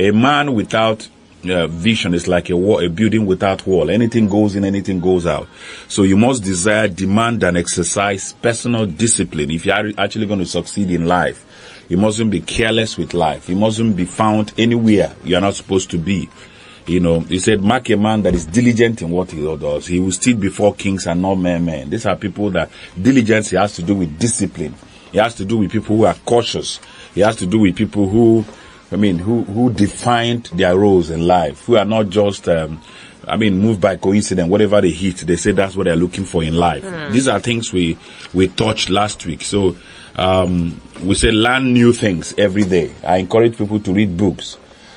A man without vision is like a wall, a building without wall. Anything goes in, anything goes out. So you must desire, demand, and exercise personal discipline if you are actually going to succeed in life. You mustn't be careless with life. You mustn't be found anywhere you are not supposed to be. You know, he said, mark a man that is diligent in what he does. He will sit before kings and not men. These are people that diligence has to do with discipline. It has to do with people who are cautious. It has to do with people who defined their roles in life, who are not just, moved by coincidence. Whatever they hit, they say that's what they're looking for in life. These are things we touched last week. So, we say learn new things every day. I encourage people to read books.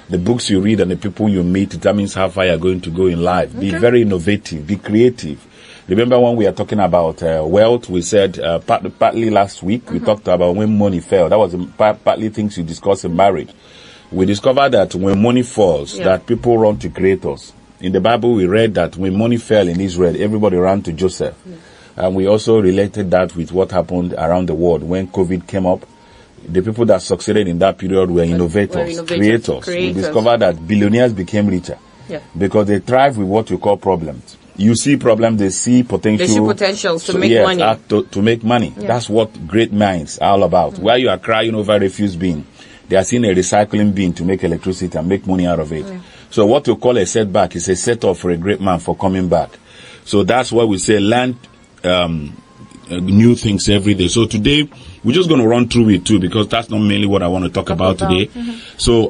The books you read and the people you meet determines how far you're going to go in life. Be very innovative. Be creative. Remember when we are talking about wealth, we said partly last week, we talked about when money fell. That was partly things you discussed in marriage. We discovered that when money falls, that people run to creators. In the Bible, we read that when money fell in Israel, everybody ran to Joseph. And we also related that with what happened around the world when COVID came up. The people that succeeded in that period were innovators, creators. We discovered that billionaires became richer because they thrive with what we call problems. You see problems, they see potential. They see potentials to make money. To make money. Yeah. That's what great minds are all about. While you are crying over a refuse bin, they are seeing a recycling bin to make electricity and make money out of it. So what we call a setback is a setup for a great man for coming back. So that's why we say learn new things every day. So today, we're just going to run through it too, because that's not mainly what I want to talk about today. So,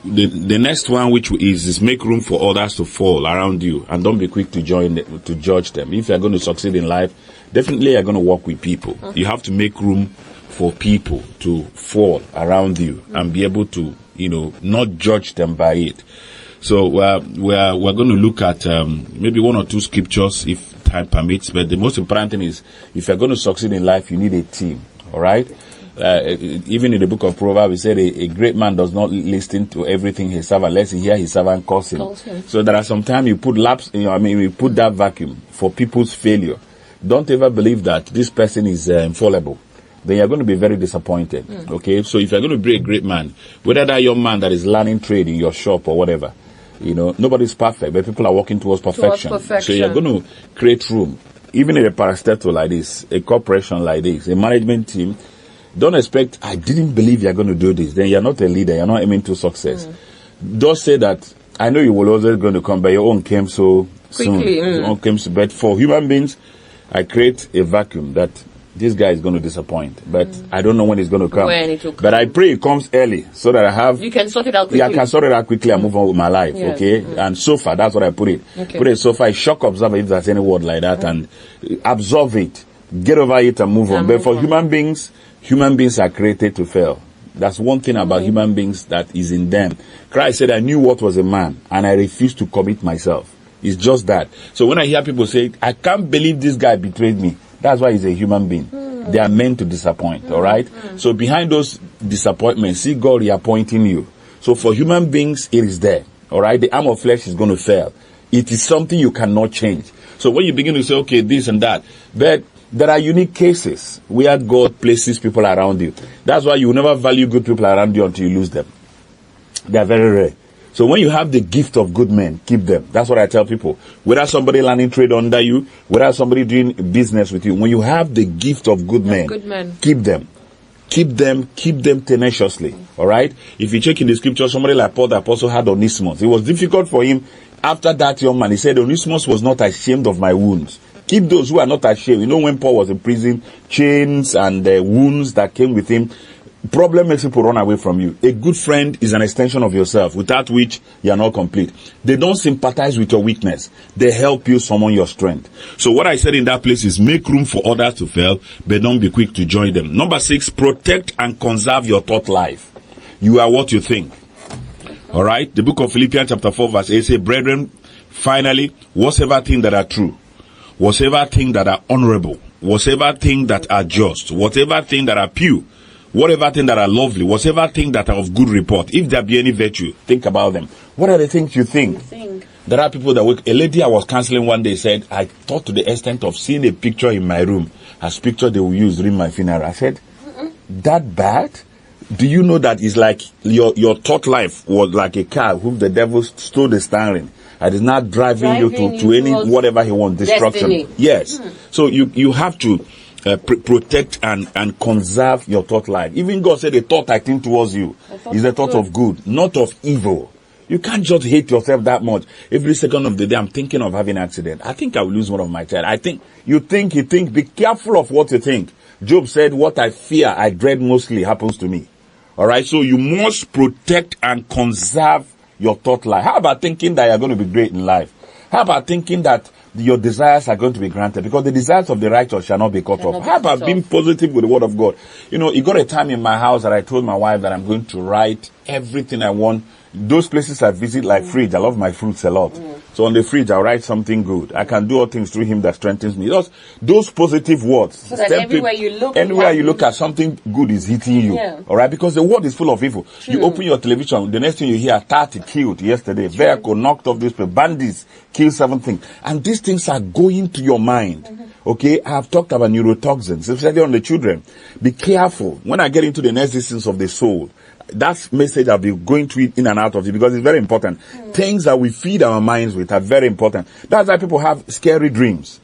the next one, which is make room for others to fall around you, and don't be quick to judge them. If you're going to succeed in life, definitely you're going to work with people. You have to make room for people to fall around you and be able to, not judge them by it. So, we're going to look at, maybe one or two scriptures if time permits, but the most important thing is, if you're going to succeed in life, you need a team. All right. Even in the book of Proverbs, we said a great man does not listen to everything his servant unless he hear his servant curse him. So there are sometimes you put we put that vacuum for people's failure. Don't ever believe that this person is infallible. Then you're going to be very disappointed. Okay. So if you're going to be a great man, whether that young man that is learning trade in your shop or whatever, nobody's perfect, but people are working towards perfection. So you're going to create room. Even in a parastatal like this, a corporation like this, a management team, don't expect, I didn't believe you're going to do this. Then you're not a leader. You're not aiming to success. Don't say that, I know you will always going to come, but your own came so quickly. Your own came so, but for human beings, I create a vacuum that this guy is going to disappoint. But I don't know when it's going to come. But I pray it comes early so that you can sort it out quickly. Yeah, I can sort it out quickly and move on with my life. Okay. And so far, that's what I put it. Put it so far, shock observer, if there's any word like that, and absorb it, get over it and move on. But for human beings are created to fail. That's one thing about human beings that is in them. Christ said, I knew what was a man and I refused to commit myself. It's just that. So when I hear people say, I can't believe this guy betrayed me, that's why he's a human being. They are meant to disappoint, all right? So behind those disappointments, see God reappointing you. So for human beings, it is there, all right? The arm of flesh is going to fail. It is something you cannot change. So when you begin to say, okay, this and that, but there are unique cases where God places people around you. That's why you will never value good people around you until you lose them. They are very rare. So when you have the gift of good men, keep them. That's what I tell people. Whether somebody learning trade under you, whether somebody doing business with you, when you have the gift of good men, keep them. Keep them tenaciously. All right? If you check in the scripture, somebody like Paul the Apostle had Onesimus. It was difficult for him after that young man. He said, Onesimus was not ashamed of my wounds. Keep those who are not ashamed. When Paul was in prison, chains and wounds that came with him, problem makes people run away from you. A good friend is an extension of yourself, without which you are not complete. They don't sympathize with your weakness. They help you summon your strength. So what I said in that place is make room for others to fail, but don't be quick to join them. Number 6, protect and conserve your thought life. You are what you think. All right? The book of Philippians chapter 4 verse 8 says, brethren, finally, whatsoever things that are true, whatsoever things that are honorable, whatsoever things that are just, whatever things that are pure, whatever things that are lovely, whatever things that are of good report, if there be any virtue, think about them. What are the things you think? There are people that work. A lady I was counseling one day said, I thought to the extent of seeing a picture in my room as picture they will use during my funeral. I said, that bad? Do you know that it's like your thought life was like a car whom the devil stole the steering and is not driving you to any whatever he wants, destruction. Destiny. Yes. So you have to protect and conserve your thought life. Even God said, the thought I think towards you is a thought of good, not of evil. You can't just hate yourself that much. Every second of the day, I'm thinking of having an accident. I think I will lose one of my child. I think you think. Be careful of what you think. Job said, what I fear, I dread mostly happens to me. All right. So you must protect and conserve your thought life. How about thinking that you're going to be great in life? How about thinking that your desires are going to be granted? Because the desires of the righteous shall not be cut off. How about being positive with the word of God? You know, it got a time in my house that I told my wife that I'm going to write everything I want. Those places I visit, like fridge, I love my fruits a lot. So on the fridge, I'll write something good. I can do all things through him that strengthens me. Those positive words. So that everywhere you look at, something good is hitting you. Yeah. All right? Because the world is full of evil. True. You open your television, the next thing you hear, 30 killed yesterday. Vehicle knocked off this place. Bandits killed 7 things. And these things are going to your mind. Okay? I have talked about neurotoxins, especially on the children. Be careful. When I get into the next distance of the soul, that message I'll be going to it in and out of it because it's very important. Things that we feed our minds with are very important. That's why people have scary dreams.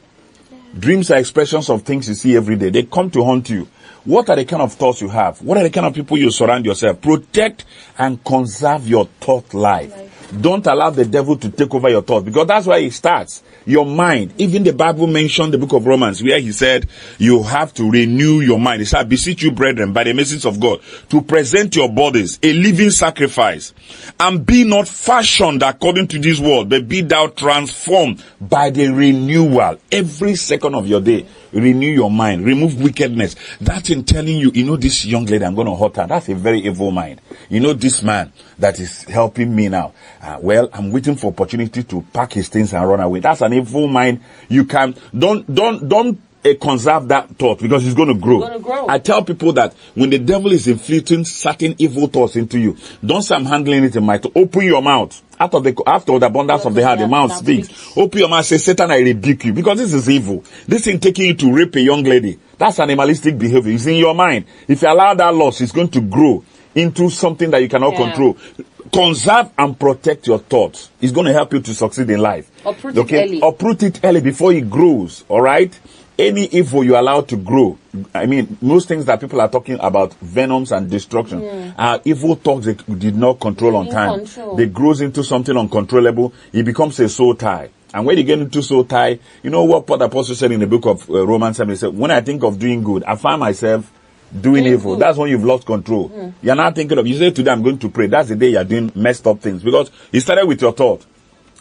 Dreams are expressions of things you see every day. They come to haunt you. What are the kind of thoughts you have? What are the kind of people you surround yourself? Protect and conserve your thought life. Don't allow the devil to take over your thoughts because that's where it starts. Your mind. Even the Bible mentioned the book of Romans where he said you have to renew your mind. He said, I beseech you, brethren, by the mercies of God, to present your bodies a living sacrifice and be not fashioned according to this world, but be thou transformed by the renewal. Every second of your day, renew your mind. Remove wickedness. That's in telling you, this young lady, I'm going to hurt her. That's a very evil mind. This man that is helping me now. I'm waiting for opportunity to pack his things and run away. That's an evil mind. You can don't conserve that thought because it's going to grow. I tell people that when the devil is inflicting certain evil thoughts into you, don't say I'm handling it in my thought. Open your mouth. After the abundance of the heart, the mouth speaks. Open your mouth, say, Satan, I rebuke you because this is evil. This thing taking you to rape a young lady. That's animalistic behavior. It's in your mind. If you allow that loss, it's going to grow into something that you cannot control. Conserve and protect your thoughts. It's going to help you to succeed in life. Uproot it early. Uproot it early before it grows. All right? Any evil you allow to grow. I mean, most things that people are talking about, venoms and destruction, are evil thoughts they did not control on time. They grows into something uncontrollable. It becomes a soul tie. And when you get into soul tie, you know what Paul the Apostle said in the book of Romans 7? He said, when I think of doing good, I find myself doing evil. That's when you've lost control. You're not thinking of, you say today I'm going to pray. That's the day you're doing messed up things. Because it started with your thought.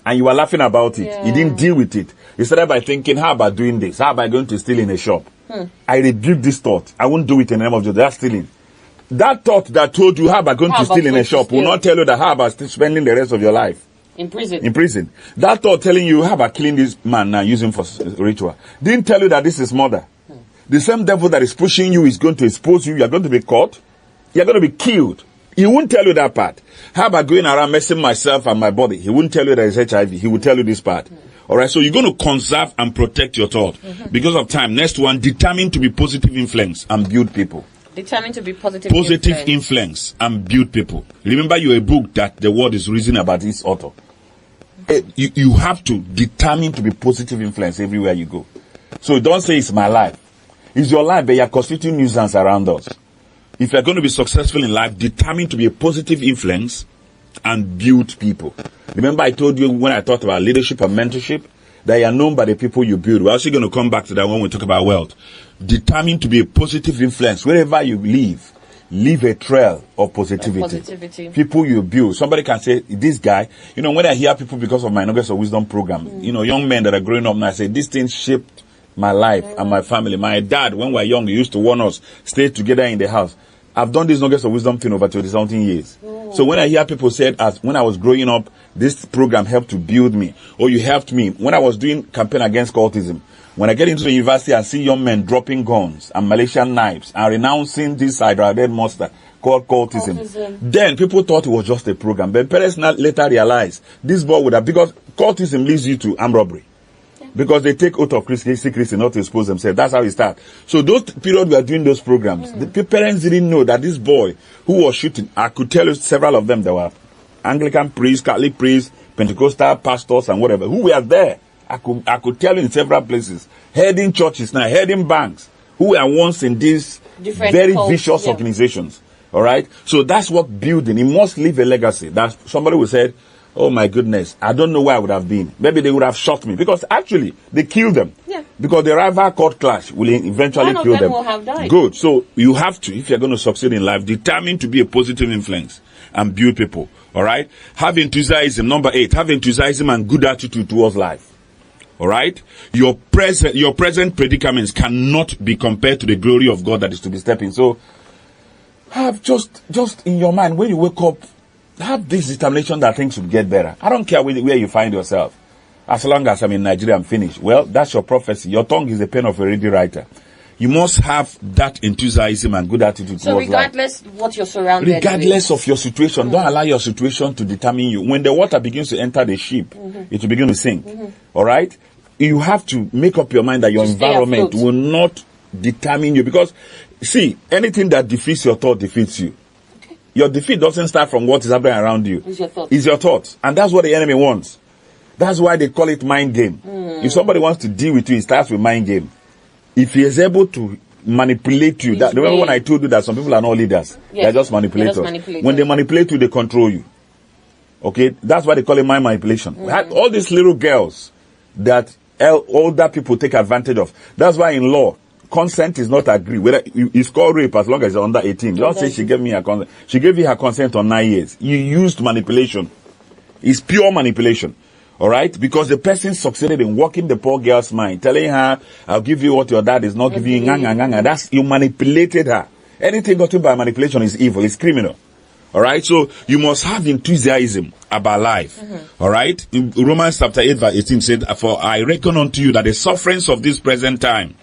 And you were laughing about it. You didn't deal with it. You started by thinking, how about doing this? How about going to steal in a shop? I rebuke this thought. I won't do it in the name of Jesus. That's stealing. That thought that told you how about going to steal in a shop will not tell you that how about spending the rest of your life in prison. That thought telling you how about killing this man now, using for ritual, didn't tell you that this is murder. The same devil that is pushing you is going to expose you. You're going to be caught. You're going to be killed. He won't tell you that part. How about going around messing myself and my body? He won't tell you there is HIV. He will tell you this part. All right. So you're going to conserve and protect your thought. Because of time. Next one, determine to be positive influence and build people. Determine to be positive influence and build people. Remember, you're a book that the world is reading about its author. You have to determine to be positive influence everywhere you go. So don't say it's my life. It's your life, but you're constituting nuisance around us. If you're going to be successful in life, determine to be a positive influence and build people. Remember I told you when I talked about leadership and mentorship, that you are known by the people you build. We're also going to come back to that when we talk about wealth. Determine to be a positive influence. Wherever you live, leave a trail of positivity. People you build. Somebody can say, this guy, when I hear people because of my Nuggets of Wisdom program, young men that are growing up now, I say, this thing shaped my life and my family. My dad, when we were young, he used to warn us, stay together in the house. I've done this Nuggets of Wisdom thing over 20-something years. So when I hear people say, when I was growing up, this program helped to build me, or you helped me. When I was doing campaign against cultism, when I get into the university and see young men dropping guns and Malaysian knives and renouncing this hydra-dead monster called cultism, then people thought it was just a program. But parents later realized this boy would have, because cultism leads you to armed robbery. Because they take oath of secrecy not to expose themselves. That's how it starts. So those period we are doing those programs, the parents didn't know that this boy who was shooting, I could tell you several of them, there were Anglican priests, Catholic priests, Pentecostal pastors and whatever, who were there. I could tell you in several places, heading churches now, heading banks, who were once in these very vicious organizations. All right? So that's what building, it must leave a legacy. That somebody will say, oh my goodness, I don't know where I would have been. Maybe they would have shot me. Because actually, they killed them. Yeah. Because the rival court clash will eventually kill them. One of them will have died. Good. So you have to, if you're going to succeed in life, determine to be a positive influence and build people. All right? Have enthusiasm. Number 8, have enthusiasm and good attitude towards life. All right? Your present predicaments cannot be compared to the glory of God that is to be stepping. So have just in your mind, when you wake up, have this determination that things will get better. I don't care where you find yourself. As long as I'm in Nigeria, I'm finished. Well, that's your prophecy. Your tongue is the pen of a ready writer. You must have that enthusiasm and good attitude towards life. So regardless what you're surrounded with. Regardless of your situation, don't allow your situation to determine you. When the water begins to enter the ship, it will begin to sink. All right? You have to make up your mind that your environment will not determine you. Because, see, anything that defeats your thought defeats you. Your defeat doesn't start from what is happening around you. It's your thoughts. It's your thoughts. And that's what the enemy wants. That's why they call it mind game. If somebody wants to deal with you, it starts with mind game. If he is able to manipulate you, remember when I told you that some people are not leaders? Yes. They're just manipulators. When they manipulate you, they control you. Okay? That's why they call it mind manipulation. All these little girls that older people take advantage of. That's why in law, consent is not agreed. Whether it's called rape as long as you're under 18. Don't say she gave me her consent. She gave you her consent on 9 years. You used manipulation. It's pure manipulation. All right? Because the person succeeded in working the poor girl's mind, telling her, I'll give you what your dad is not giving you. That's, you manipulated her. Anything gotten by manipulation is evil. It's criminal. All right? So you must have enthusiasm about life. All right? In Romans chapter 8 verse 18 said, for I reckon unto you that the sufferings of this present time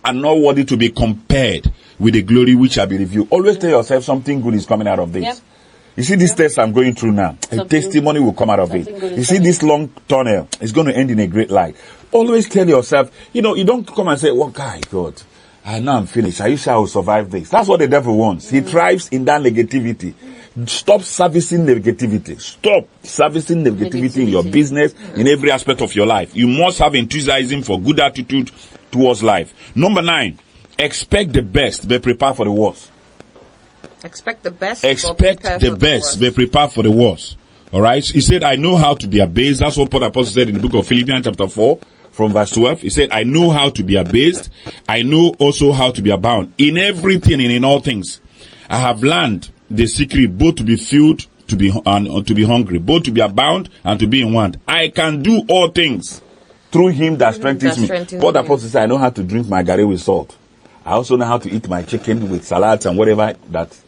are not worthy to be compared with the glory which shall be revealed. Always tell yourself something good is coming out of this. Yep. You see this test I'm going through now, a testimony will come out of it. You see this long tunnel, it's going to end in a great light. Always tell yourself, you don't come and say, well, God, I know I'm finished. Are you sure I will survive this? That's what the devil wants. He thrives in that negativity. Stop servicing negativity. Stop servicing negativity in your business, in every aspect of your life. You must have enthusiasm for good attitude towards life. Number 9, expect the best, be prepared for the worst. Expect the best. Expect the best, be prepared for the worst. All right? He said, I know how to be abased. That's what Paul Apostle said in the book of Philippians chapter 4 from verse 12. He said, I know how to be abased. I know also how to be abound. In everything and in all things, I have learned the secret both to be filled to be hungry, both to be abound and to be in want. I can do all things through him that strengthens me. Paul the Apostle said, I know how to drink my garri with salt. I also know how to eat my chicken with salads and whatever that,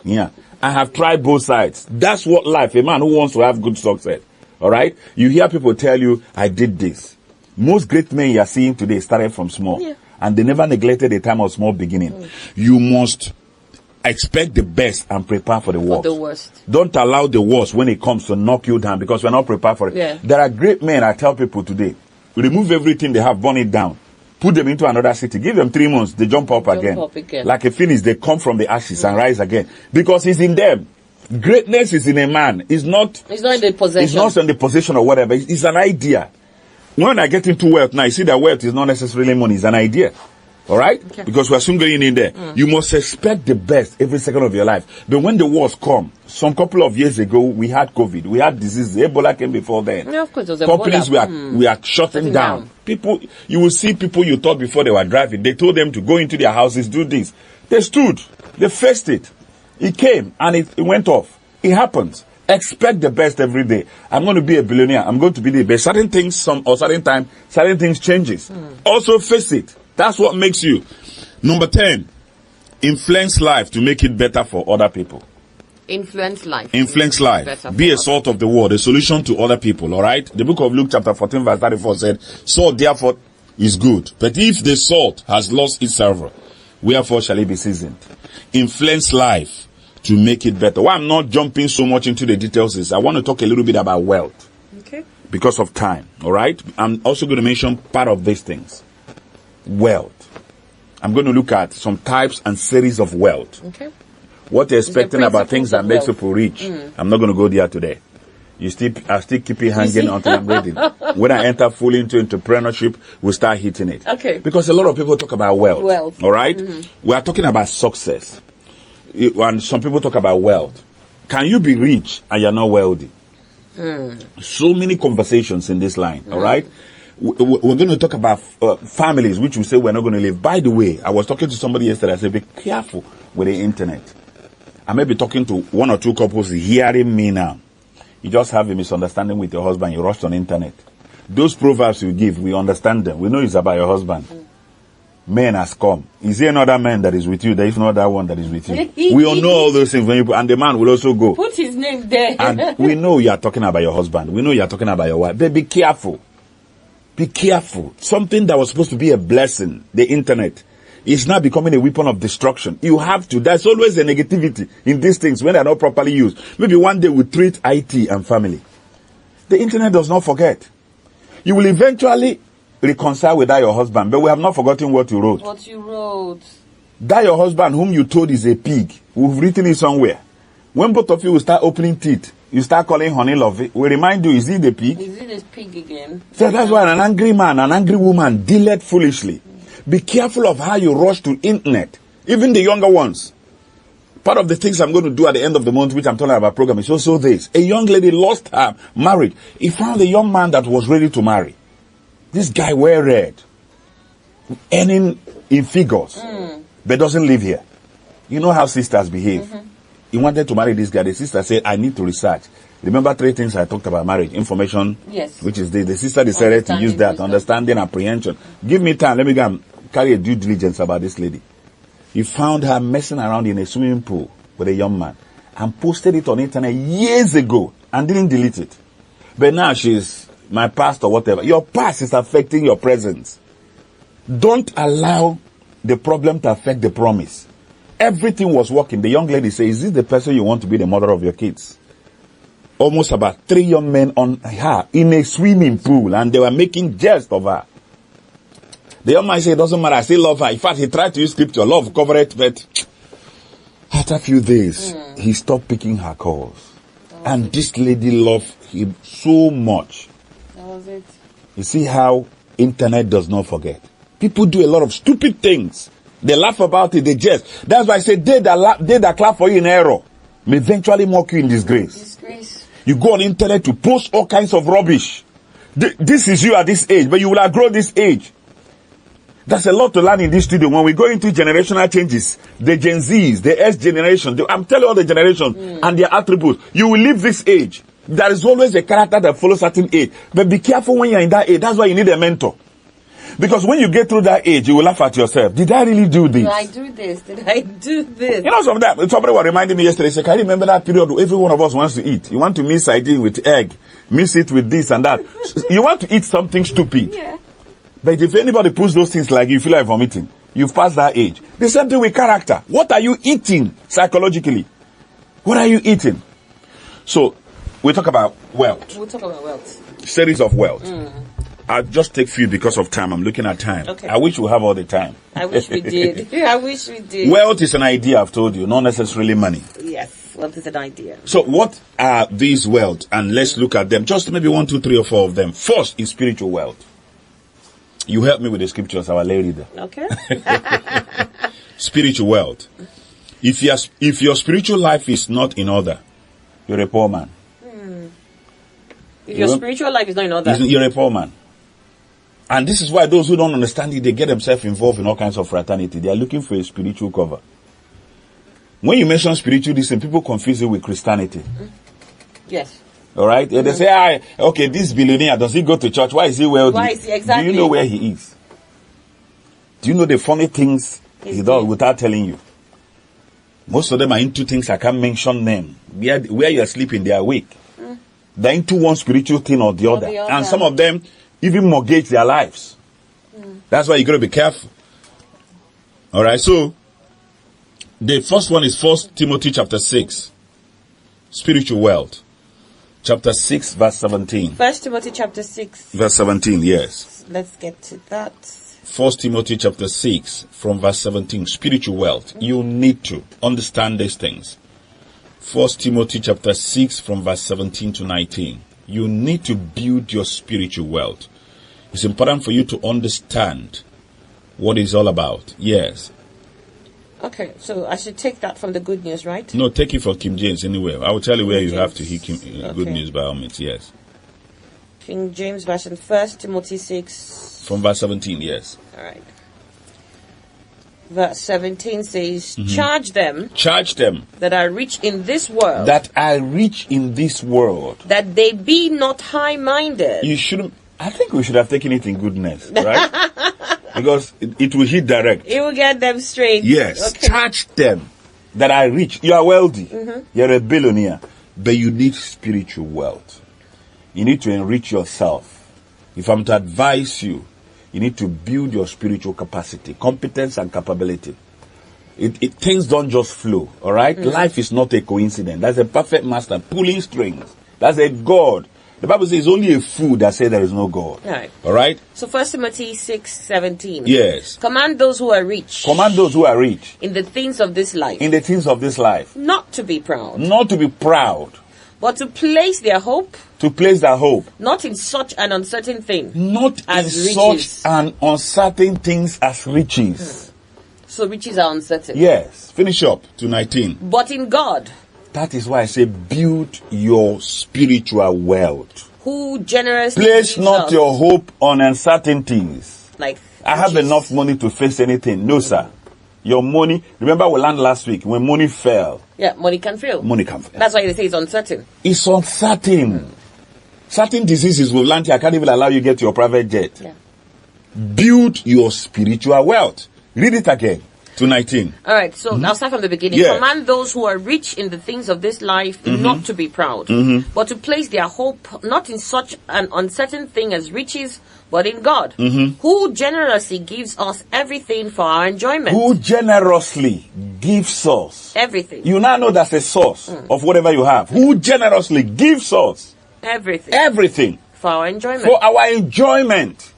I have tried both sides. That's what life, a man who wants to have good success. All right? You hear people tell you, I did this. Most great men you are seeing today started from small. Yeah. And they never neglected the time of small beginning. You must expect the best and prepare for the worst. Don't allow the worst when it comes to knock you down because we're not prepared for it. Yeah. There are great men, I tell people today, remove everything they have, burn it down. Put them into another city. Give them 3 months. They jump up again. Like a phoenix, they come from the ashes and rise again. Because it's in them. Greatness is in a man. It's not in the possession. It's not in the possession or whatever. It's an idea. When I get into wealth now, you see that wealth is not necessarily money. It's an idea. All right? Okay. Because we're soon going in there. You must expect the best every second of your life. But when the wars come, some couple of years ago, we had COVID. We had disease. Ebola came before then. Yeah, of course, companies we are shutting down. People, you will see people you thought before they were driving. They told them to go into their houses, do this. They stood. They faced it. It came and it went off. It happens. Expect the best every day. I'm going to be a billionaire. I'm going to be the best. Certain things, certain things changes. Also face it. That's what makes you. Number 10, influence life to make it better for other people. Influence life. Influence life. Be a salt of the world, a solution to other people, all right? The book of Luke chapter 14 verse 34 said, salt therefore is good. But if the salt has lost its savor, wherefore shall it be seasoned? Influence life to make it better. Why I'm not jumping so much into the details is I want to talk a little bit about wealth. Okay. because of time. All right. I'm also going to mention part of these things. Wealth. I'm going to look at some types and series of wealth. Okay. What you're expecting about things that makes wealth. people rich. I'm not going to go there today. I still keep it hanging until I'm ready. When I enter fully into entrepreneurship, we'll start hitting it. Okay. Because a lot of people talk about wealth. Wealth. All right? We are talking about success. And some people talk about wealth. Can you be rich and you're not wealthy? So many conversations in this line. All right? We're going to talk about families, which we say we're not going to live. By the way, I was talking to somebody yesterday. I said, be careful with the internet. I may be talking to one or two couples hearing me now. You just have a misunderstanding with your husband. You rushed on the internet. Those proverbs you give, we understand them. We know it's about your husband. Man has come. Is there another man that is with you? There is no other one that is with you. We all know all those things. And the man will also go. Put his name there. And we know you are talking about your husband. We know you are talking about your wife. But be careful. Be careful. Something that was supposed to be a blessing, the internet, is now becoming a weapon of destruction. You have to. There's always a negativity in these things when they're not properly used. Maybe one day we treat IT and family. The internet does not forget. You will eventually reconcile with that your husband, but we have not forgotten what you wrote. What you wrote. That your husband whom you told is a pig. We've written it somewhere. When both of you will start opening teeth, you start calling honey love. We remind you, is he the pig? Is it this pig again? So that's why an angry man, an angry woman dealeth foolishly. Be careful of how you rush to internet. Even the younger ones. Part of the things I'm going to do at the end of the month, which I'm talking about program, is also this. A young lady lost her marriage. He found a young man that was ready to marry. This guy wear red. Earning in figures. But doesn't live here. You know how sisters behave. He wanted to marry this guy. The sister said, I need to research. Remember 3 things I talked about marriage. Information. Yes. Which is the sister decided to use that. Understanding, apprehension. Give me time. Let me go and carry a due diligence about this lady. He found her messing around in a swimming pool with a young man. And posted it on the internet years ago. And didn't delete it. But now she's my past or whatever. Your past is affecting your present. Don't allow the problem to affect the promise. Everything was working. The young lady says, is this the person you want to be the mother of your kids? Almost about 3 young men on her in a swimming pool, and they were making jest of her. The young man said, it doesn't matter, I still love her. In fact, he tried to use scripture, love, cover it, but after a few days, he stopped picking her calls. And this lady loved him so much. That was it. You see how internet does not forget. People do a lot of stupid things. They laugh about it, they jest. That's why I say, they that clap for you in error may eventually mock you in disgrace. Disgrace. You go on internet to post all kinds of rubbish. This is you at this age, but you will outgrow this age. There's a lot to learn in this studio. When we go into generational changes, the Gen Zs, the S generation, I'm telling you all the generations and their attributes, you will leave this age. There is always a character that follows certain age. But be careful when you're in that age. That's why you need a mentor. Because when you get through that age, you will laugh at yourself. Did I really do this? Did I do this? Did I do this? You know, somebody was reminding me yesterday, say, can you remember that period where every one of us wants to eat? You want to mix sardine with egg, mix it with this and that. You want to eat something stupid. Yeah. But if anybody puts those things like you feel like vomiting, you've passed that age. The same thing with character. What are you eating psychologically? What are you eating? So, we talk about wealth. We'll talk about wealth. Series of wealth. I'll just take few because of time. I'm looking at time. Okay. I wish we have all the time. I wish we did. I wish we did. Wealth is an idea, I've told you, not necessarily money. Yes, wealth is an idea. So what are these wealth? And let's look at them. Just maybe 1, 2, 3, or 4 of them. First is spiritual wealth. You help me with the scriptures, our lady there. Okay. Spiritual wealth. If your spiritual life is not in order, you're a poor man. If your spiritual life is not in order, you're a poor man. And this is why those who don't understand it, they get themselves involved in all kinds of fraternity. They are looking for a spiritual cover. When you mention spiritualism, people confuse it with Christianity. Yes. All right? They say, okay, this billionaire, does he go to church? Why is he wealthy? Why is he exactly? Do you know where he is? Do you know the funny things he does without telling you? Most of them are into things I can't mention them. Where you are sleeping, they are awake. They're into one spiritual thing or the other. And some of them even mortgage their lives. That's why you got to be careful. All right, so the first one is 1 Timothy chapter 6. Spiritual wealth. Chapter 6, verse 17. 1 Timothy chapter 6. Verse 17, yes. Let's get to that. 1 Timothy chapter 6, from verse 17. Spiritual wealth. You need to understand these things. 1 Timothy chapter 6, from verse 17 to 19. You need to build your spiritual wealth. It's important for you to understand what it's all about. Yes. Okay, so I should take that from the Good News, right? No, take it from King James anywhere. I will tell you where you have to hear Okay. Good News by all means, yes. King James Version, 1 Timothy 6. From verse 17, yes. All right. Verse 17 says, Charge them that are rich in this world, are rich in this world. that they be not high-minded. You shouldn't. I think we should have taken it in goodness, right? Because it will hit direct. It will get them straight. Yes. Okay. Charge them that are rich. You are wealthy. You're a billionaire. But you need spiritual wealth. You need to enrich yourself. If I'm to advise you, you need to build your spiritual capacity, competence and capability. Things don't just flow, all right? Life is not a coincidence. That's a perfect master pulling strings. That's a God. The Bible says only a fool that says there is no God. Right. All right? So 1 Timothy 6:17. Yes. Command those who are rich. Command those who are rich. In the things of this life. In the things of this life. Not to be proud. Not to be proud. But to place their hope. To place their hope. Not in such an uncertain thing. Not as in riches. Such an uncertain things as riches. So riches are uncertain. Yes. Finish up to 19. But in God. That is why I say build your spiritual wealth. Who generously place gives not us, your hope on uncertainties. Like I have riches. enough money to face anything. No, sir. Your money, remember we learned last week, when money fell. Yeah, money can fail. Money can fail. That's why they say it's uncertain. It's uncertain. Certain diseases will land here. I can't even allow you to get your private jet. Yeah. Build your spiritual wealth. Read it again. To 19. All right, so I'll start from the beginning. Yeah. Command those who are rich in the things of this life not to be proud, but to place their hope not in such an uncertain thing as riches, but in God, who generously gives us everything for our enjoyment. Who generously gives us Everything. You now know that's the source of whatever you have. Who generously gives us Everything. For our enjoyment. For our enjoyment.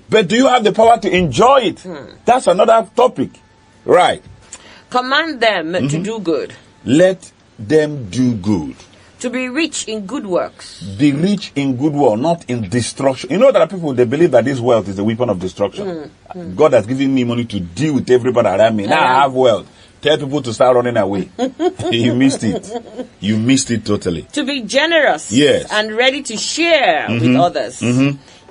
But do you have the power to enjoy it? That's another topic. Right. Command them to do good. Let them do good. To be rich in good works. Be rich in good work, not in destruction. You know, there are people, they believe that this wealth is a weapon of destruction. God has given me money to deal with everybody around me. Now I have wealth. Tell people to start running away. You missed it. You missed it totally. To be generous. Yes. And ready to share with others.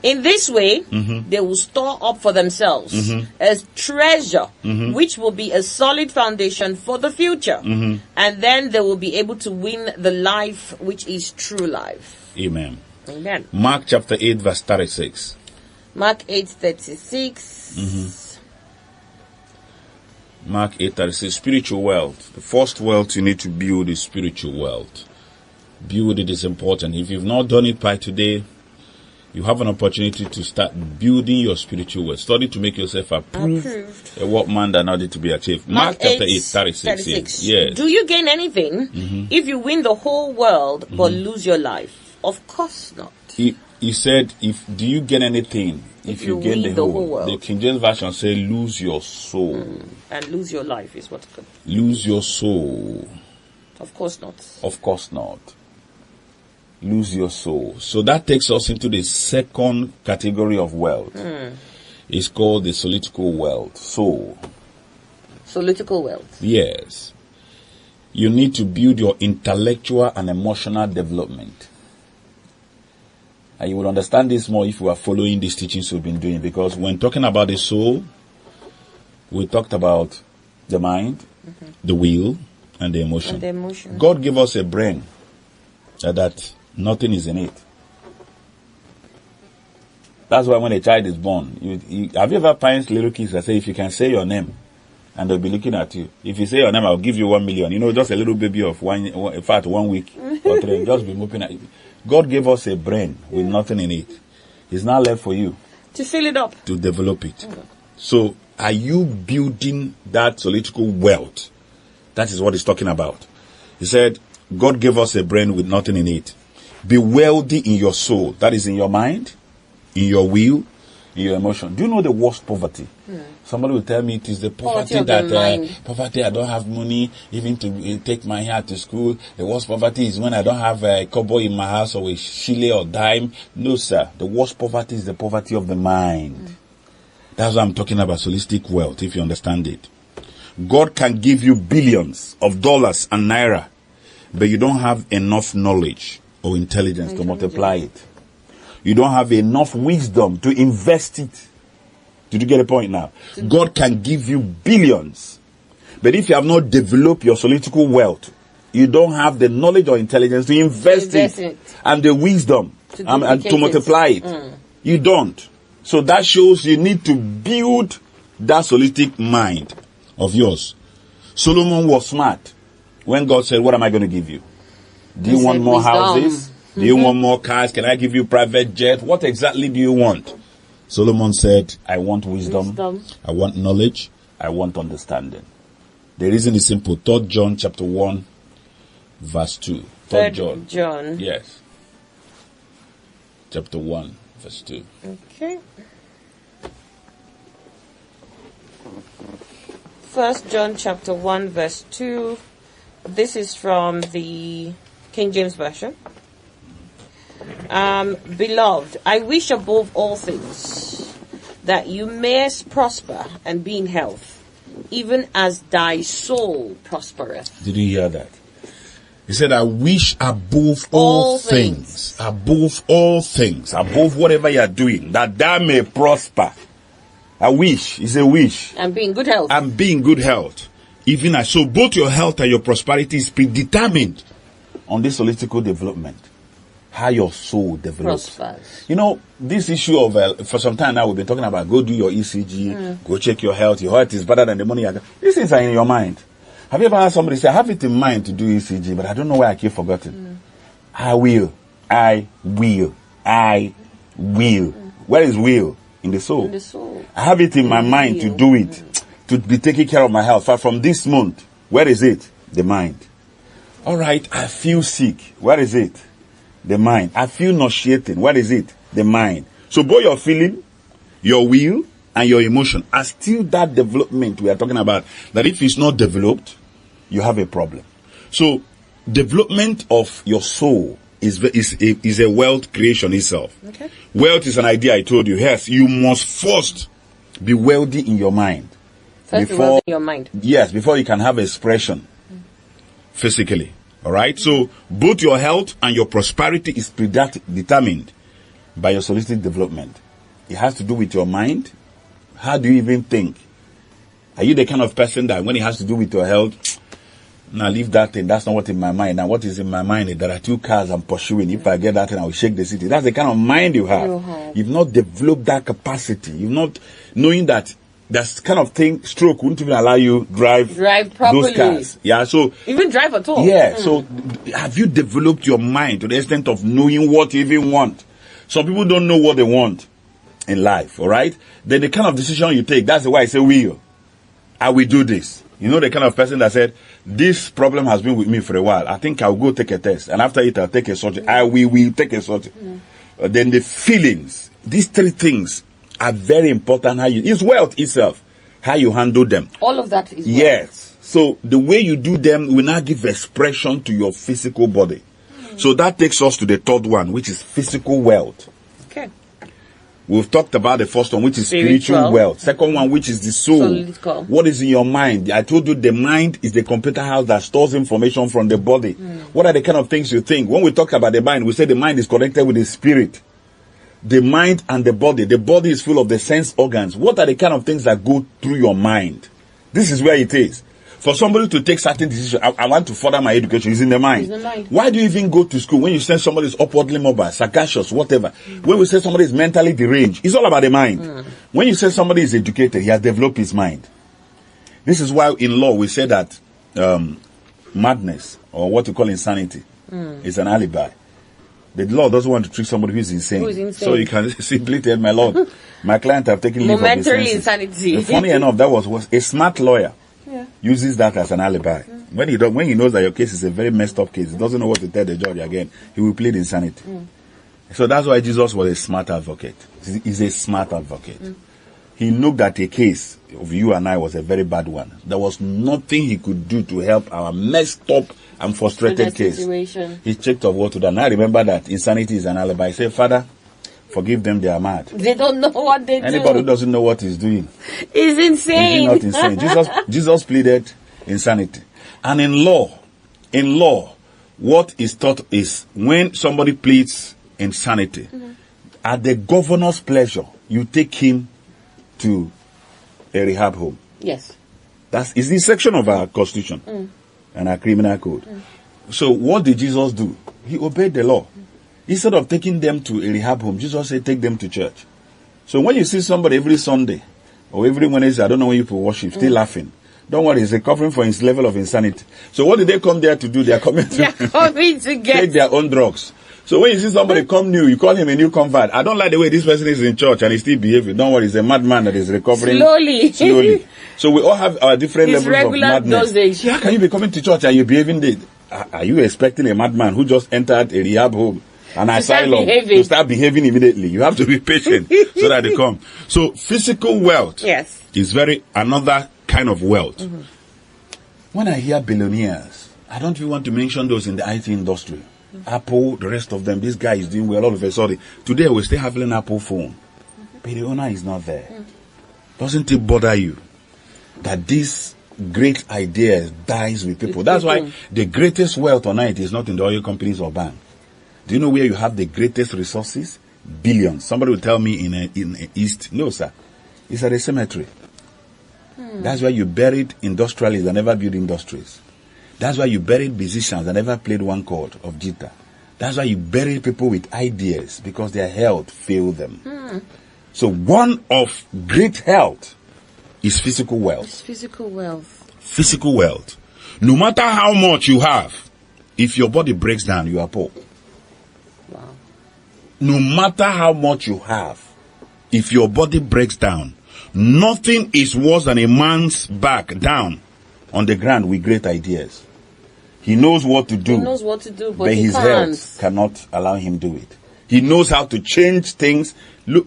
In this way, they will store up for themselves a treasure which will be a solid foundation for the future. And then they will be able to win the life which is true life. Amen. Amen. Mark chapter 8 verse 36. Mark 8:36. Mark 8:36. Spiritual wealth. The first wealth you need to build is spiritual wealth. Build it is important. If you've not done it by today, you have an opportunity to start building your spiritual wealth. Study to make yourself approved. A workman that needed to be achieved. Mark chapter 8:36. Yes. Do you gain anything if you win the whole world but lose your life? Of course not. He said, do you gain anything if you gain the whole world? The King James Version says, lose your soul. And lose your life is what could. Lose your soul. Of course not. Of course not. Lose your soul. So that takes us into the second category of wealth. It's called the solitical wealth. Soul. Solitical wealth. Yes. You need to build your intellectual and emotional development. And you will understand this more if you are following these teachings we've been doing. Because when talking about the soul, we talked about the mind, the will, and the emotion. God gave us a brain that nothing is in it. That's why when a child is born, have you ever parents little kids that say, if you can say your name, and they'll be looking at you. If you say your name, I'll give you 1 million. You know, just a little baby of 1 week or 3, just be moving at you. God gave us a brain with nothing in it. It's not left for you to fill it up, to develop it. So, are you building that solitical wealth? That is what he's talking about. He said, God gave us a brain with nothing in it. Be wealthy in your soul. That is in your mind, in your will, in your emotion. Do you know the worst poverty? Somebody will tell me it is the poverty of the mind. poverty, I don't have money even to take my hair to school. The worst poverty is when I don't have a kobo in my house or a shile or dime. No, sir. The worst poverty is the poverty of the mind. That's what I'm talking about, holistic wealth, if you understand it. God can give you billions of dollars and naira, but you don't have enough knowledge or intelligence to multiply it. You don't have enough wisdom to invest it. Did you get the point now? God can give you billions, but if you have not developed your solitical wealth, you don't have the knowledge or intelligence to invest it and the wisdom and to multiply it. You don't. So that shows you need to build that holistic mind of yours. Solomon was smart when God said, what am I going to give you? Do you want more wisdom. houses? Do you want more cars? Can I give you private jet? What exactly do you want? Solomon said, I want wisdom. I want knowledge. I want understanding. The reason is simple. 3 John chapter 1 verse 2. 3 John. Yes. Chapter 1 verse 2. Okay. 1 John chapter 1 verse 2. This is from the King James Version. Beloved, I wish above all things that you mayest prosper and be in health, even as thy soul prospereth. Did you hear that? He said, I wish above all things, above all things, above whatever you are doing, that thou may prosper. A wish is a wish. And be in good health. And be in good health. Even as so, both your health and your prosperity is predetermined on this holistical development. How your soul develops. Prospers. You know, this issue of, for some time now, we've been talking about go do your ECG, go check your health. Your health is better than the money you got. These things are in your mind. Have you ever had somebody say, I have it in mind to do ECG, but I don't know why I keep forgetting? I will. I will. I will. Where is will? In the soul. In the soul. I have it in my mind to do it, to be taking care of my health. But from this month, where is it? The mind. All right, I feel sick. Where is it? The mind. I feel nauseating. Where is it? The mind. So both your feeling, your will, and your emotion are still that development we are talking about. That if it's not developed, you have a problem. So development of your soul is a wealth creation itself. Okay. Wealth is an idea I told you. Yes, you must first be wealthy in your mind. First be wealthy in your mind. Yes, before you can have expression physically. All right. So both your health and your prosperity is predetermined by your holistic development. It has to do with your mind. How do you even think? Are you the kind of person that when it has to do with your health, now leave that thing, that's not what in my mind. Now what is in my mind is there are 2 cars I'm pursuing. If I get that thing, I will shake the city. That's the kind of mind you have. You've not developed that capacity. You've not knowing that that's kind of thing, stroke wouldn't even allow you drive properly. Those cars. Yeah, so even drive at all. Yeah, so have you developed your mind to the extent of knowing what you even want? Some people don't know what they want in life, all right? Then the kind of decision you take, that's why I say will. I will do this. You know the kind of person that said, this problem has been with me for a while. I think I'll go take a test. And after it, I'll take a surgery. I will take a surgery. Then the feelings. These 3 things are very important. It's wealth itself. How you handle them. All of that is wealth. Yes. So the way you do them will now give expression to your physical body. So that takes us to the 3rd one, which is physical wealth. Okay. We've talked about the first one, which is spiritual wealth. Second one, which is the soul. What is in your mind? I told you the mind is the computer house that stores information from the body. What are the kind of things you think? When we talk about the mind, we say the mind is connected with the spirit. The mind and the body is full of the sense organs. What are the kind of things that go through your mind? This is where it is. For somebody to take certain decisions, I want to further my education, is in the mind. Why do you even go to school? When you say somebody is upwardly mobile, sagacious, whatever. When we say somebody is mentally deranged, it's all about the mind. When you say somebody is educated, he has developed his mind. This is why in law we say that madness, or what we call insanity, is an alibi. The law doesn't want to treat somebody who is insane. So you can simply tell, my lord, my client have taken leave of his senses. Momentary insanity. Funny enough, that was a smart lawyer. Uses that as an alibi. When he knows that your case is a very messed up case, he doesn't know what to tell the judge again. He will plead insanity. So that's why Jesus was a smart advocate. He's a smart advocate. He looked at a case of you and I was a very bad one. There was nothing he could do to help our messed up and frustrated case. Situation. He checked of what to do. And I remember that insanity is an alibi. He said, Father, forgive them, they are mad. They don't know what they do. Anybody who doesn't know what he's doing is insane. is not insane. Jesus pleaded insanity. And in law, what is taught is when somebody pleads insanity, at the governor's pleasure, you take him to a rehab home. Yes. Is the section of our constitution and our criminal code. So what did Jesus do? He obeyed the law. Instead of taking them to a rehab home, Jesus said, take them to church. So when you see somebody every Sunday or every Wednesday, I don't know when you people worship, still laughing, don't worry, he's recovering from his level of insanity. So what did they come there to do? They are coming to take their own drugs. So when you see somebody come new, you call him a new convert. I don't like the way this person is in church and he's still behaving. Don't worry, he's a madman that is recovering slowly. So we all have our different levels of madness. Dosage. How can you be coming to church and you're behaving? Are you expecting a madman who just entered a rehab home, an asylum, to start behaving immediately? You have to be patient so that they come. So physical wealth is another kind of wealth. When I hear billionaires, I don't even want to mention those in the IT industry. Apple, the rest of them, this guy is doing well all of a sudden. Today we still have an Apple phone. But the owner is not there. Doesn't it bother you that this great idea dies with people? That's why the greatest wealth on earth is not in the oil companies or bank. Do you know where you have the greatest resources? Billions. Somebody will tell me in East. No, sir. It's at a cemetery. That's why you buried industrialists that never built industries. That's why you buried musicians that never played one chord of guitar. That's why you buried people with ideas, because their health failed them. So one of great health is physical wealth. It's physical wealth. Physical wealth. No matter how much you have, if your body breaks down, you are poor. Wow. No matter how much you have, if your body breaks down, nothing is worse than a man's back down on the ground with great ideas. He knows what to do. He knows what to do, but his health cannot allow him do it. He knows how to change things. Look,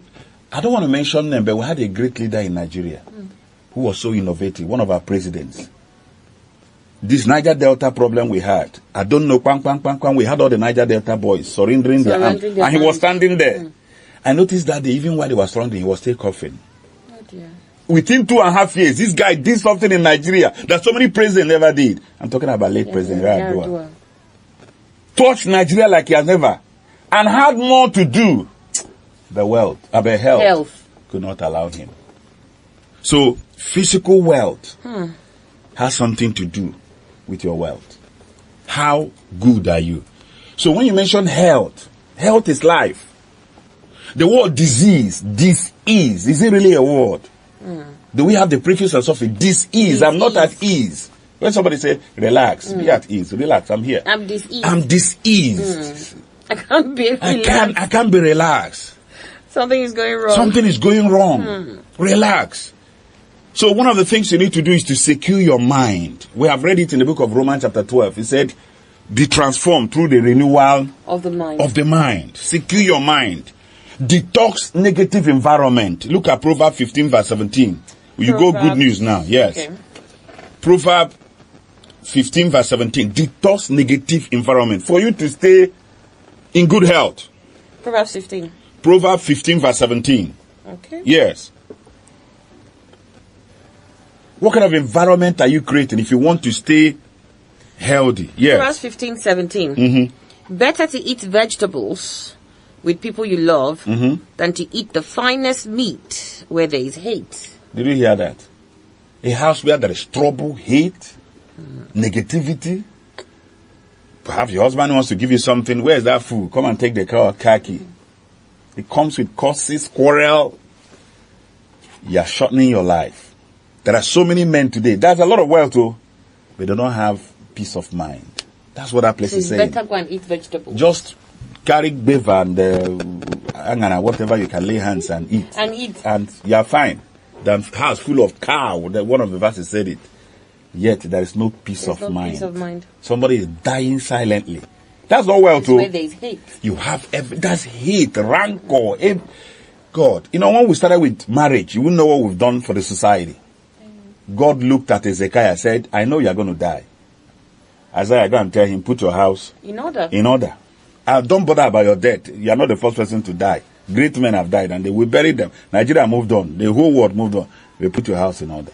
I don't want to mention them, but we had a great leader in Nigeria who was so innovative, one of our presidents. This Niger Delta problem we had, I don't know, we had all the Niger Delta boys surrendering their arms, and he was standing there. I noticed that even while they were surrendering, he was still coughing. Oh dear. Within 2.5 years, this guy did something in Nigeria that so many presidents never did. I'm talking about late President Yar'Adua. Touched Nigeria like he has never, and had more to do. The wealth, about health could not allow him. So physical wealth has something to do with your wealth. How good are you? So when you mention health, health is life. The word disease, dis-ease, is it really a word? Do we have the prefix and suffix? Dis-ease, I'm not at ease. When somebody say, relax, be at ease, relax, I'm here. I'm dis-eased. I'm dis-eased. I can't be relaxed. I can't be relaxed. Something is going wrong. Something is going wrong. Relax. So one of the things you need to do is to secure your mind. We have read it in the book of Romans chapter 12. It said, be transformed through the renewal of the mind. Secure your mind. Detox negative environment. Look at Proverbs 15 verse 17. You go good news now. Yes. Okay. Proverbs 15 verse 17. Detox negative environment. For you to stay in good health. Proverbs 15. Proverbs 15 verse 17. Okay. Yes. What kind of environment are you creating if you want to stay healthy? Yes. Proverbs 15, 17. Better to eat vegetables with people you love than to eat the finest meat where there is hate. Did you hear that? A house where there is trouble, hate, negativity. Perhaps your husband wants to give you something. Where is that food? Come and take the car key. It comes with curses, quarrel. You are shortening your life. There are so many men today. There's a lot of wealth too, but they don't have peace of mind. That's what that place is saying. Better go and eat vegetables. Just carry beef and whatever you can lay hands and eat. And you are fine. The house full of cow. One of the verses said it. yet there is no peace There's of no mind. peace of mind. Somebody is dying silently. That's not well, It's too. where there is hate. You have that's hate, rancor. God, when we started with marriage, you wouldn't know what we've done for the society. God looked at Ezekiah and said, I know you're going to die. Isaiah, go and tell him, put your house In order. in order. Don't bother about your death. You're not the first person to die. Great men have died and we buried them. Nigeria moved on. The whole world moved on. We put your house in order.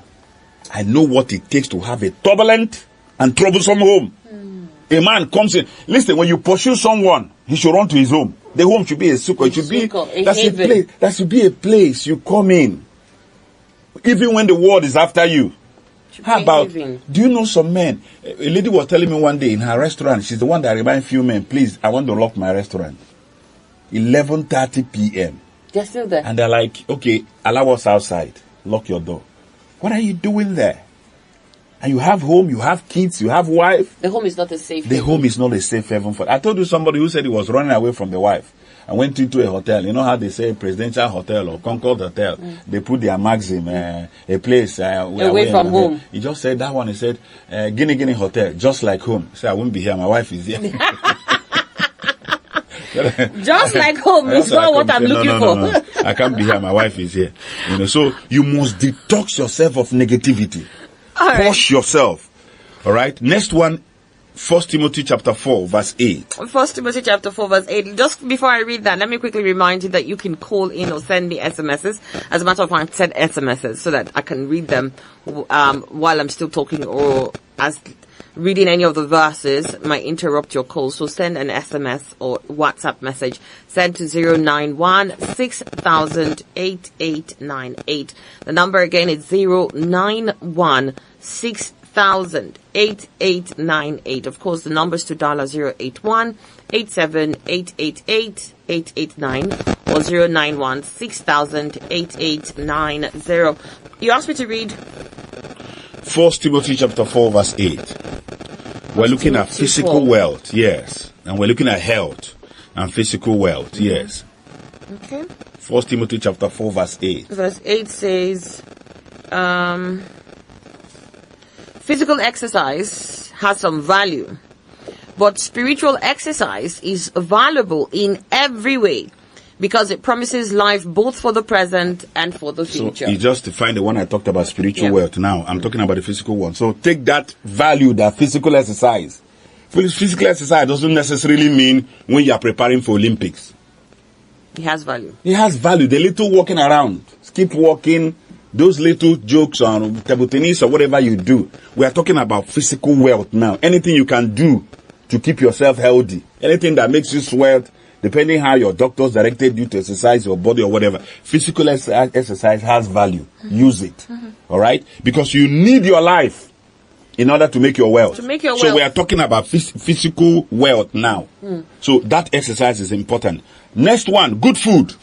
I know what it takes to have a turbulent and troublesome home. A man comes in. Listen, when you pursue someone, he should run to his home. The home should be a sukkah. It should be a place. That should be a place you come in. Even when the world is after you. How about, do you know some men? A lady was telling me one day in her restaurant, she's the one that reminds few men, please, I want to lock my restaurant. 11:30 p.m. They're still there. And they're like, okay, allow us outside. Lock your door. What are you doing there? And you have home, you have kids, you have wife. The home is not a safe The home is not a safe haven for. I told you somebody who said he was running away from the wife and went into a hotel. You know how they say presidential hotel or Concord hotel? They put their maxim, a place away from home. He just said that one. He said, Guinea hotel, just like home. He said, I won't be here. My wife is here. Just like home is not what I'm looking for. No. I can't be here. My wife is here. So you must detox yourself of negativity. Wash yourself. All right. Next one, 1 Timothy chapter 4, verse 8. 1 Timothy chapter 4, verse 8. Just before I read that, let me quickly remind you that you can call in or send me SMSs. As a matter of fact, send SMSs so that I can read them while I'm still talking, or as reading any of the verses might interrupt your call. So send an SMS or WhatsApp message. Send to 091-6000-8898. The number again is 091-6000-8898. Of course, the numbers to dial are 081-87-888-889 or 091-6000-8890. You asked me to read 1 Timothy chapter 4, verse 8. We're looking at physical wealth, yes. And we're looking at health and physical wealth, yes. Okay. 1 Timothy chapter 4, verse 8. Verse 8 says, physical exercise has some value, but spiritual exercise is valuable in every way because it promises life both for the present and for the future. So you just define the one I talked about, spiritual wealth. Now I'm talking about the physical one. So take that value, that physical exercise. Physical exercise doesn't necessarily mean when you are preparing for Olympics. It has value. It has value. The little walking around, skip walking, those little jokes on table tennis or whatever you do. We are talking about physical wealth now. Anything you can do to keep yourself healthy. Anything that makes you sweat, depending how your doctors directed you to exercise your body or whatever. Physical exercise has value. Use it. All right? Because you need your life in order to make your wealth. To make your so wealth. we are talking about physical wealth now. So that exercise is important. Next one, good food.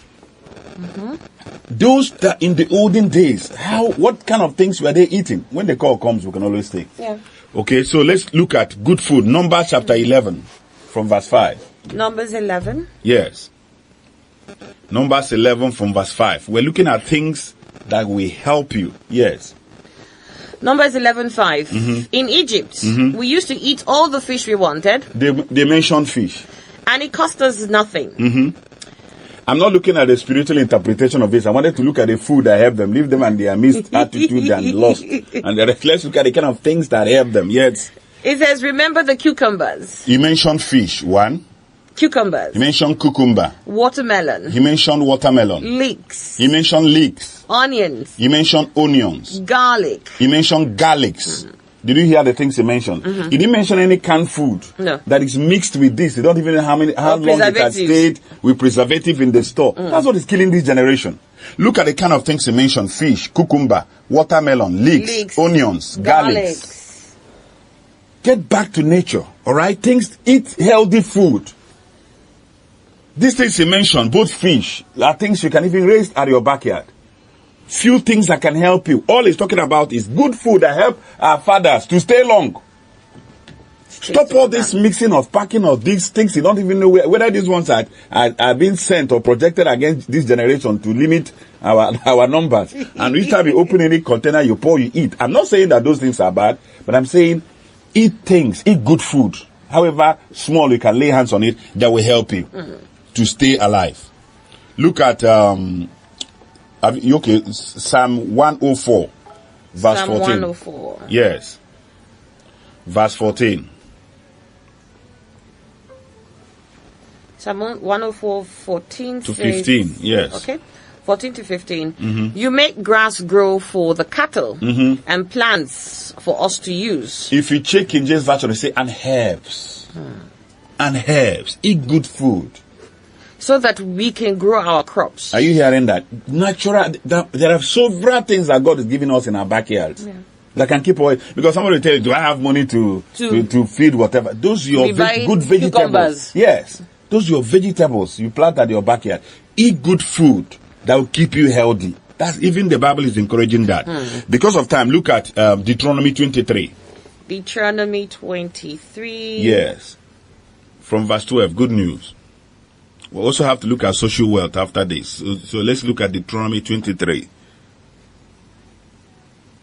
Those that in the olden days, what kind of things were they eating? When the call comes, we can always take. Yeah. Okay, so let's look at good food. Numbers chapter 11 from verse 5. Numbers 11. Yes. Numbers 11 from verse 5. We're looking at things that will help you. Yes. Numbers 11:5. In Egypt, we used to eat all the fish we wanted. They mentioned fish. And it cost us nothing. I'm not looking at the spiritual interpretation of this. I wanted to look at the food that helped them. Leave them and their missed attitude and lost. And let's look at the kind of things that help them. Yes. It says, remember the cucumbers. You mentioned fish, one. Cucumbers. You mentioned cucumber. Watermelon. You mentioned watermelon. Leeks. You mentioned leeks. Onions. You mentioned onions. Garlic. You mentioned garlics. Did you hear the things he mentioned? He didn't mention any canned food that is mixed with this. They don't even know how long it has stayed with preservative in the store. That's what is killing this generation. Look at the kind of things he mentioned: fish, cucumber, watermelon, leeks, onions, garlics. Get back to nature, all right? Eat healthy food. These things he mentioned, both fish, are things you can even raise at your backyard. Few things that can help you. All he's talking about is good food that help our fathers to stay long. Stop all this mixing of packing of these things. You don't even know whether these ones are being sent or projected against this generation to limit our numbers. And each time you open any container, you pour, you eat. I'm not saying that those things are bad, but I'm saying eat good food. However small you can lay hands on it, that will help you to stay alive. Look at Psalm 104, verse Psalm 14. 104. Yes. Verse 14. Psalm 104, 14 to says, 15, yes. Okay. 14 to 15. You make grass grow for the cattle and plants for us to use. If you check in James Version, they say, and herbs. And herbs. Eat good food. So that we can grow our crops. Are you hearing that? Natural. There are several things that God is giving us in our backyards. Yeah. That can keep away. Because somebody will tell you, do I have money to feed whatever? Those are your good vegetables. Cucumbers. Yes. Those are your vegetables you plant at your backyard. Eat good food that will keep you healthy. That's even the Bible is encouraging that. Because of time, look at Deuteronomy 23. Deuteronomy 23. Yes. From verse 12. Good news. We also have to look at social wealth after this. So let's look at Deuteronomy 23.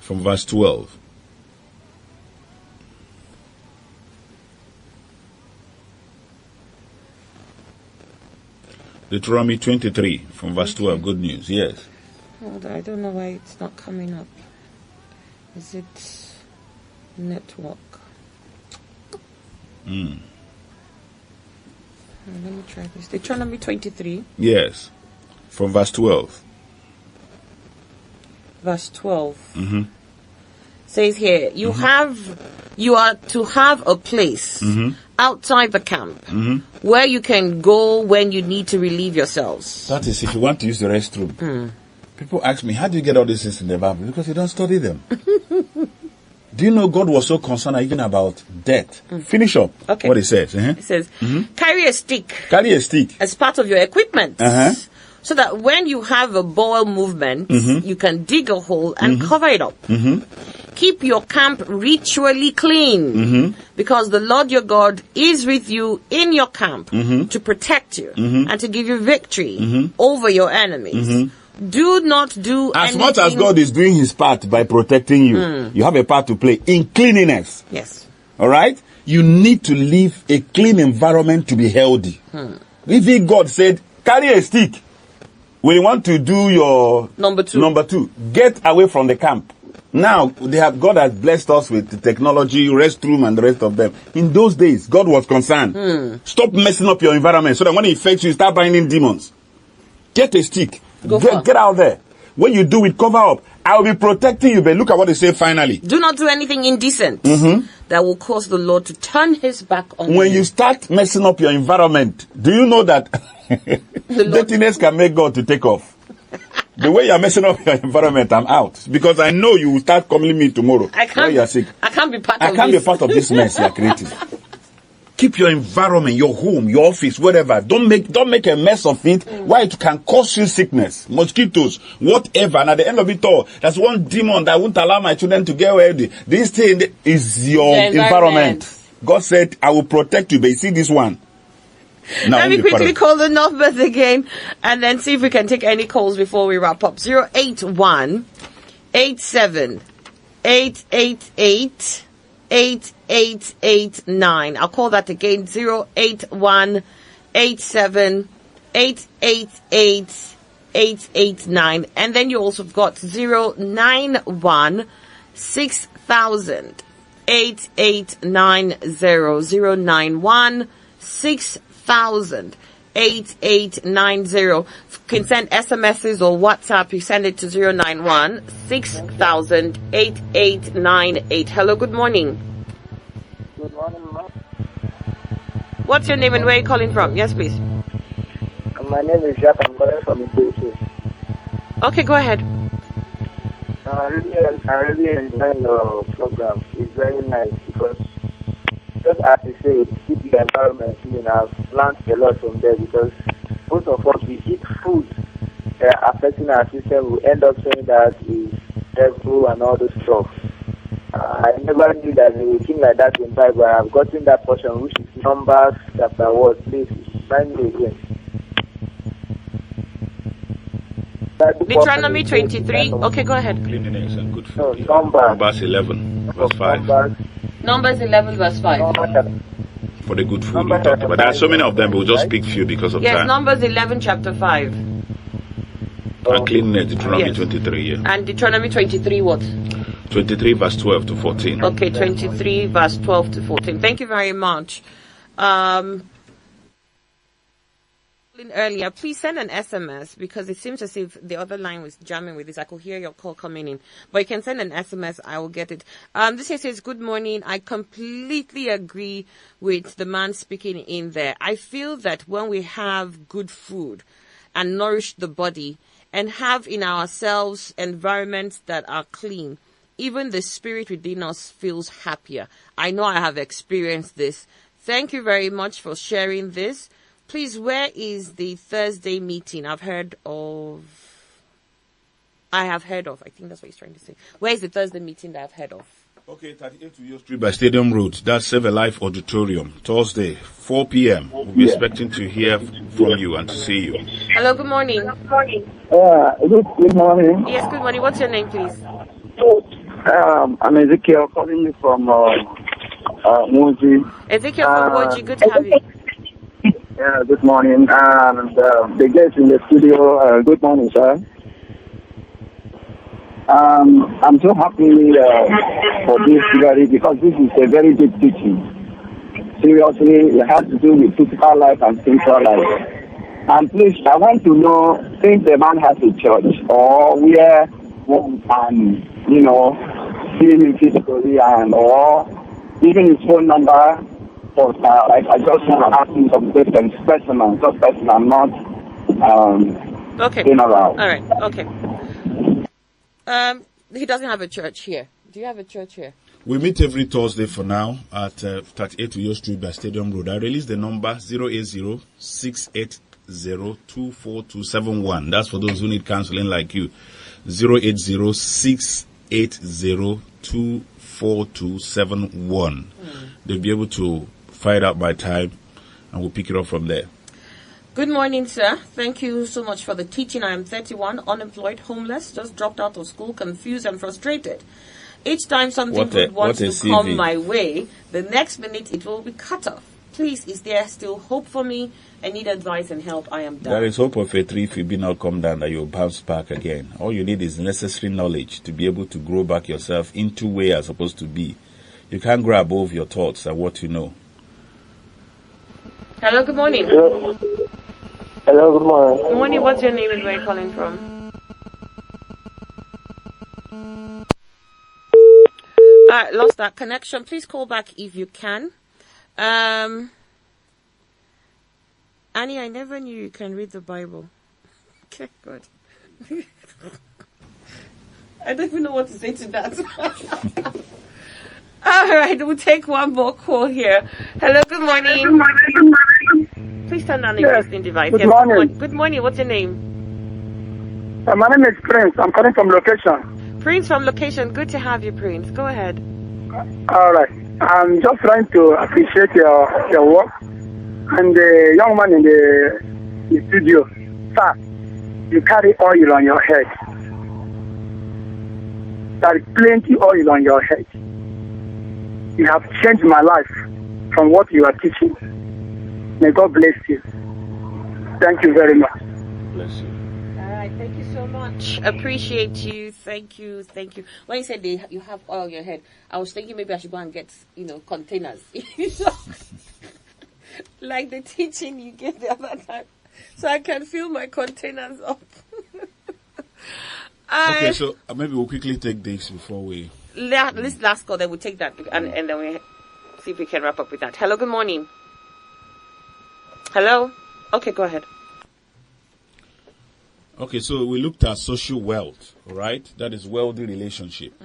From verse 12. Deuteronomy 23 from verse 12. Good news. Yes. Hold on, I don't know why it's not coming up. Is it network? Let me try this. Deuteronomy 23. Yes. From verse 12. Verse 12. Says here, you are to have a place outside the camp where you can go when you need to relieve yourselves. That is, if you want to use the restroom. People ask me, how do you get all these things in the Bible? Because you don't study them. Do you know God was so concerned even about death? Finish up what it says. It says, carry a stick. Carry a stick. As part of your equipment. So that when you have a bowel movement, you can dig a hole and cover it up. Keep your camp ritually clean, because the Lord your God is with you in your camp to protect you and to give you victory over your enemies. Do not do as much as God is doing his part by protecting you, you have a part to play in cleanliness. Yes. All right? You need to live a clean environment to be healthy. If God said, carry a stick, when you want to do your number two, get away from the camp. Now, God has blessed us with the technology, restroom, and the rest of them. In those days, God was concerned. Stop messing up your environment so that when it affects you, start binding demons. Get a stick. Get out there. When you do it, cover up. I will be protecting you, but look at what they say finally. Do not do anything indecent that will cause the Lord to turn his back on you. When you start messing up your environment, do you know that dirtiness can make God to take off? The way you're messing up your environment, I'm out. Because I know you will start calling me tomorrow while you're sick. I can't be part of this mess you're creating. Keep your environment, your home, your office, whatever. Don't make a mess of it. Why it can cause you sickness, mosquitoes, whatever. And at the end of it all, there's one demon that won't allow my children to get ready. This thing is your environment. God said, I will protect you. But you see this one. Now, let me quickly call the numbers again and then see if we can take any calls before we wrap up. 081 87 888 8889. I'll call that again. 081 87 888 889. And then you also have got 091 6000 8890. 091 6000 8890. You can send SMSs or WhatsApp. You send it to 091 6000 8898. Hello, good morning. Good morning, ma'am. What's your name and where are you calling from? Yes, please. My name is Jack. I'm calling from Ikoyi. Okay, go ahead. I really enjoy your program. It's very nice because, just as you say, keep the environment clean. I've learned a lot from there because most of us, we eat food affecting our system. We end up saying that is devil and all this stuff. I never knew that there was a thing like that in Bible. I've gotten that portion, which is Numbers chapter what? Please remind me again. Deuteronomy 23. Okay, go ahead. Cleanliness and good food. No, Numbers 11, verse 5. Numbers 11, verse 5. For the good food we talked about. There are so many of them, we'll just pick few because of Yes, time. Numbers 11, chapter 5. And cleanliness, Deuteronomy Yes. 23, yeah. And Deuteronomy 23, what? 23, verse 12 to 14. Okay, 23, verse 12 to 14. Thank you very much. Earlier, please send an SMS because it seems as if the other line was jamming with this. I could hear your call coming in, but you can send an SMS. I will get it. This here says, good morning. I completely agree with the man speaking in there. I feel that when we have good food and nourish the body and have in ourselves environments that are clean, even the spirit within us feels happier. I know I have experienced this. Thank you very much for sharing this. Please, where is the Thursday meeting? I have heard of. I think that's what he's trying to say. Where is the Thursday meeting that I've heard of? Okay, 38 Uyo Street by Stadium Road. That's Save a Life Auditorium. Thursday, 4 p.m. We'll be expecting to hear from you and to see you. Hello, good morning. Good morning. Yes, good morning. What's your name, please? I'm Ezekiel calling you from Moji. Ezekiel from Moji. Good to have you. Yeah, good morning. And the guests in the studio, good morning, sir. I'm so happy for this study because this is a very deep teaching. Seriously, it has to do with physical life and spiritual life. And please, I want to know if the man has a church or where one can, see him physically and or even his phone number. But I just want to ask him some questions, personal, not Okay. general. All right. Okay. He doesn't have a church here. Do you have a church here? We meet every Thursday for now at 38 Uyo Street by Stadium Road. I release the number 080-680-24271. That's for those who need counseling like you. 080-680-24271. They'll be able to find out my time and we'll pick it up from there. Good morning, sir. Thank you so much for the teaching. I am 31, unemployed, homeless, just dropped out of school, confused and frustrated. Each time something good wants to come my way, the next minute it will be cut off. Please, is there still hope for me? I need advice and help. I am done. There is hope of a tree if you be not come down that you'll bounce back again. All you need is necessary knowledge to be able to grow back yourself into where you're supposed to be. You can't grow above your thoughts and what you know. Hello, good morning. Hello, good morning. Good morning. What's your name and where are you calling from? Lost that connection. Please call back if you can. Annie, I never knew you can read the Bible. Okay, good. I don't even know what to say to that. All right, we'll take one more call here. Hello, good morning. Please turn on the listening device. Good morning. Good morning. What's your name? My name is Prince. I'm calling from location. Prince from location. Good to have you, Prince. Go ahead. All right. I'm just trying to appreciate your work. And the young man in the studio, sir, you carry oil on your head. There is plenty oil on your head. You have changed my life from what you are teaching. May God bless you. Thank you very much. Bless you. All right, thank you so much. Appreciate you. Thank you. When you said you have oil on your head, I was thinking maybe I should go and get, containers. Like the teaching you gave the other time. So I can fill my containers up. Okay, so maybe we'll quickly take this before we... This last call, then we'll take that and then we see if we can wrap up with that. Hello, good morning. Hello? Okay, go ahead. Okay, so we looked at social wealth, all right? That is wealthy relationship,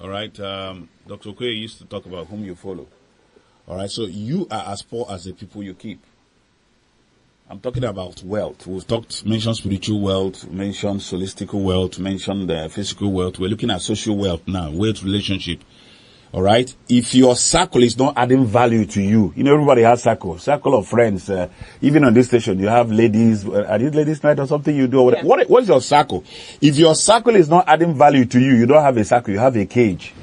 all right? Dr. Okoye used to talk about whom you follow, all right? So you are as poor as the people you keep. I'm talking about wealth. We've mentioned spiritual wealth, mentioned holistical wealth, mentioned the physical wealth. We're looking at social wealth now, wealth relationship. All right. If your circle is not adding value to you, everybody has circle of friends. Even on this station, you have ladies. Are these ladies' night or something you do? Yeah. What's your circle? If your circle is not adding value to you, you don't have a circle. You have a cage.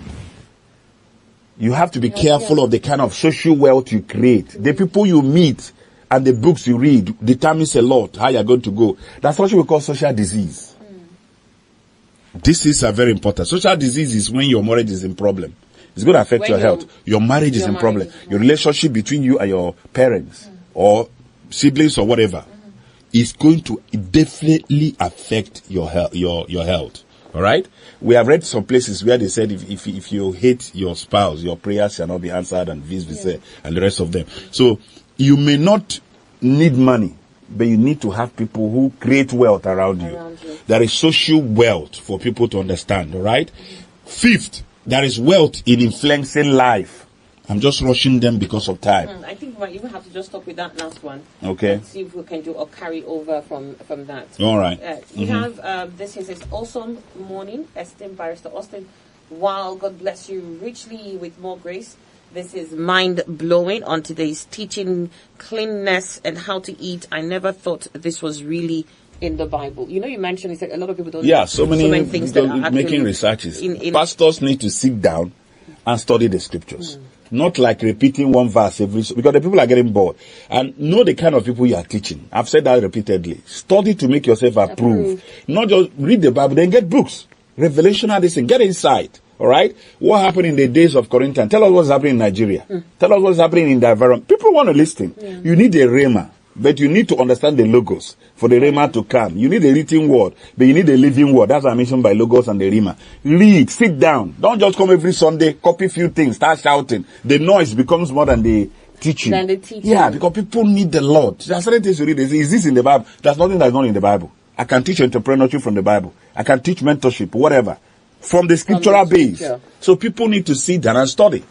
You have to be careful of the kind of social wealth you create. The people you meet and the books you read determines a lot how you're going to go. That's what we call social disease. Diseases are very important. Social disease is when your marriage is in problem. It's going to affect When your your- health. Your marriage is your in marriage problem. is in Your relationship between you and your parents or siblings or whatever is going to definitely affect your health. Your health. All right. We have read some places where they said if you hate your spouse, your prayers shall not be answered, and vice versa, and the rest of them. So you may not need money, but you need to have people who create wealth around you. There is social wealth for people to understand. All right. Fifth, there is wealth in influencing life. I'm just rushing them because of time. I think we might even have to just stop with that last one. Okay. And see if we can do or carry over from that. All right. We have this here says, awesome morning, esteemed Barrister Austin. Wow, God bless you richly with more grace. This is mind blowing on today's teaching, cleanness and how to eat. I never thought this was really in the Bible. You mentioned you said a lot of people don't. Yeah, so many things that are making actually researches. in Pastors need to sit down and study the scriptures. Not like repeating one verse because the people are getting bored. And know the kind of people you are teaching. I've said that repeatedly. Study to make yourself approved. Not just read the Bible, then get books. Revelation, get insight. All right? What happened in the days of Corinthians? Tell us what's happening in Nigeria. Tell us what's happening in the environment. People want to listen. You need a rhema, but you need to understand the logos for the rhema to come. You need a written word, but you need a living word. That's what I mentioned by logos and the rhema. Read, sit down. Don't just come every Sunday, copy few things, start shouting. The noise becomes more than the teaching. Yeah, because people need the Lord. There are certain things you read. Is this in the Bible? There's nothing that's not in the Bible. I can teach entrepreneurship from the Bible. I can teach mentorship, whatever, from the scriptural base. So people need to sit down and study.